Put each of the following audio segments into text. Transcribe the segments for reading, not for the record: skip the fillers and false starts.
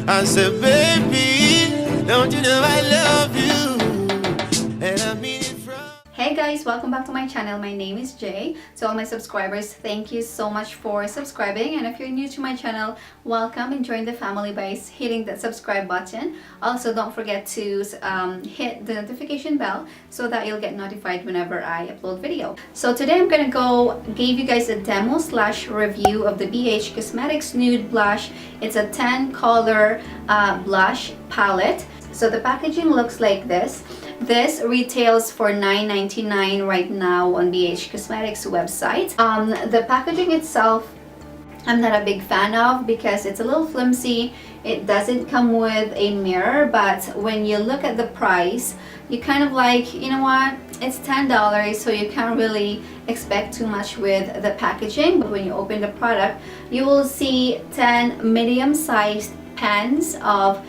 I said, baby, don't you know I love you? And I mean it from... Hey guys, welcome back to my channel. My name is Jay. To all my subscribers, thank you so much for subscribing, and if you're new to my channel, welcome and join the family by hitting that subscribe button. Also, don't forget to hit the notification bell so that you'll get notified whenever I upload video. So today I'm gonna give you guys a demo / review of the BH Cosmetics Nude Blush. It's a 10 color blush palette. So the packaging looks like this. This retails for $9.99 right now on BH Cosmetics website. The packaging itself, I'm not a big fan of because it's a little flimsy. It doesn't come with a mirror, but when you look at the price, you kind of like, you know what, it's $10, so you can't really expect too much with the packaging. But when you open the product, you will see 10 medium-sized pans of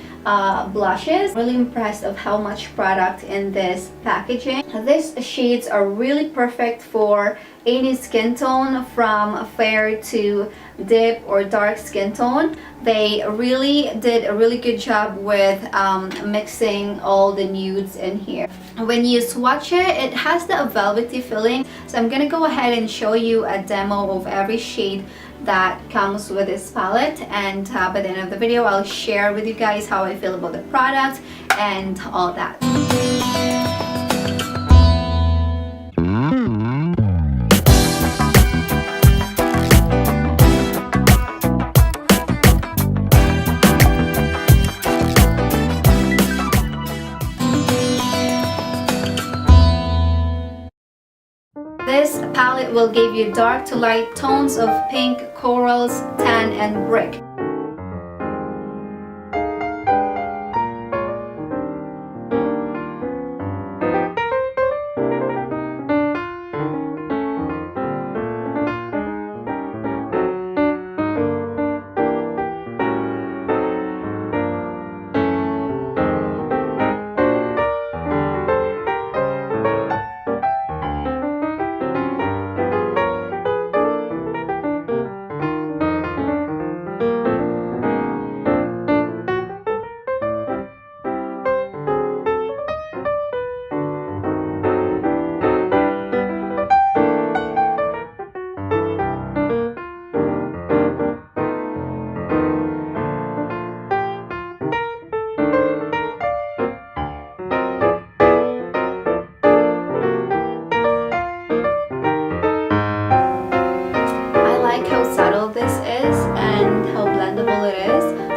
blushes. Really impressed of how much product in this packaging. These shades are really perfect for any skin tone, from fair to deep or dark skin tone. They really did a really good job with mixing all the nudes in here. When you swatch it, it has the velvety feeling. So I'm gonna go ahead and show you a demo of every shade that comes with this palette, and by the end of the video I'll share with you guys how I feel about the product and all that. This palette will give you dark to light tones of pink, corals, tan, and brick.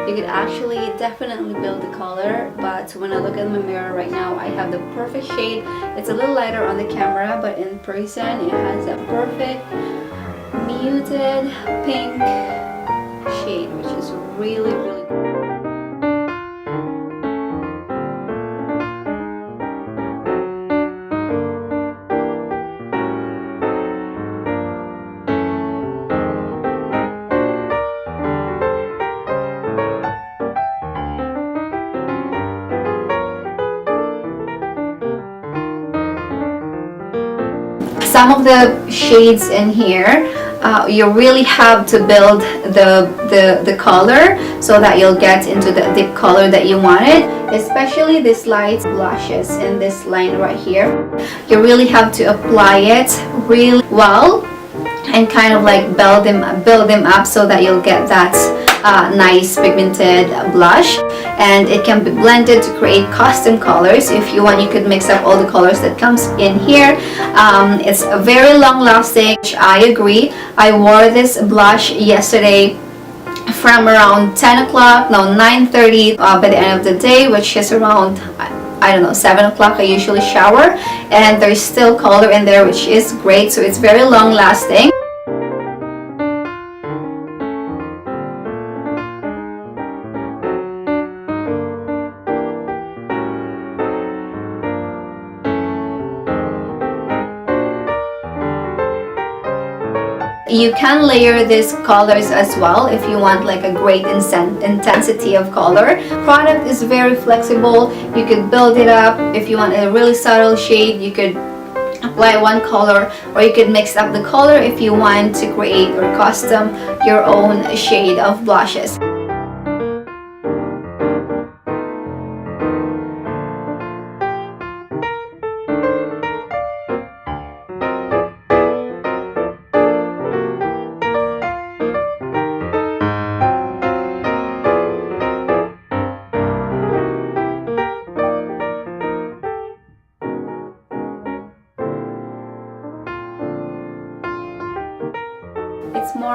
You could actually definitely build the color, but when I look in my mirror right now, I have the perfect shade. It's a little lighter on the camera, but in person it has a perfect muted pink shade, which is really good. Some of the shades in here, you really have to build the color so that you'll get into the deep color that you wanted, especially these light blushes in this line right here. You really have to apply it really well and kind of like build them up so that you'll get that nice pigmented blush. And it can be blended to create custom colors. If you want, you could mix up all the colors that comes in here. It's a very long lasting, which I agree. I wore this blush yesterday from around 10 o'clock, no, 9:30 by the end of the day, which is around, I don't know, 7 o'clock. I usually shower, and there's still color in there, which is great. So it's very long lasting. You can layer these colors as well if you want like a great intensity of color. Product is very flexible. You could build it up. If you want a really subtle shade, you could apply one color, or you could mix up the color if you want to create or custom your own shade of blushes.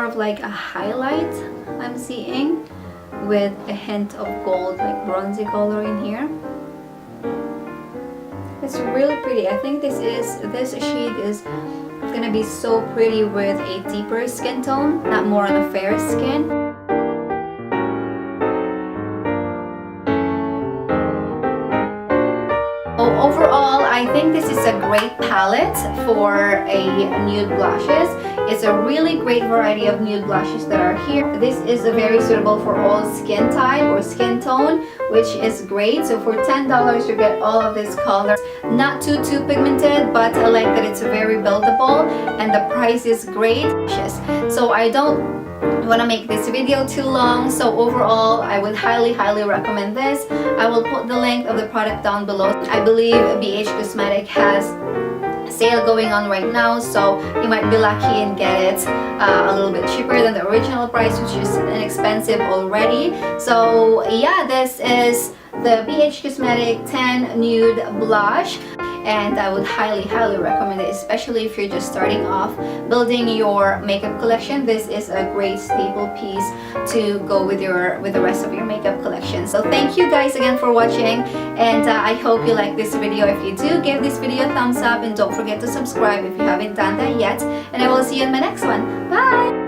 of like a highlight I'm seeing with a hint of gold, like bronzy color in here. It's really pretty. I think this shade is gonna be so pretty with a deeper skin tone, not more on a fair skin. Overall, I think this is a great palette for a nude blushes. It's a really great variety of nude blushes that are here. This is very suitable for all skin type or skin tone, which is great. So for $10 you get all of this color. Not too pigmented, but I like that it's very buildable and the price is great. So I don't want to make this video too long, so overall I would highly recommend this. I will put the link of the product down below. I believe BH Cosmetic has a sale going on right now, so you might be lucky and get it a little bit cheaper than the original price, which is inexpensive already. So yeah, this is the BH Cosmetic 10 Nude Blush, and I would highly recommend it, especially if you're just starting off building your makeup collection. This is a great staple piece to go with the rest of your makeup collection. So thank you guys again for watching, and I hope you like this video. If you do, give this video a thumbs up and don't forget to subscribe if you haven't done that yet, and I will see you in my next one. Bye!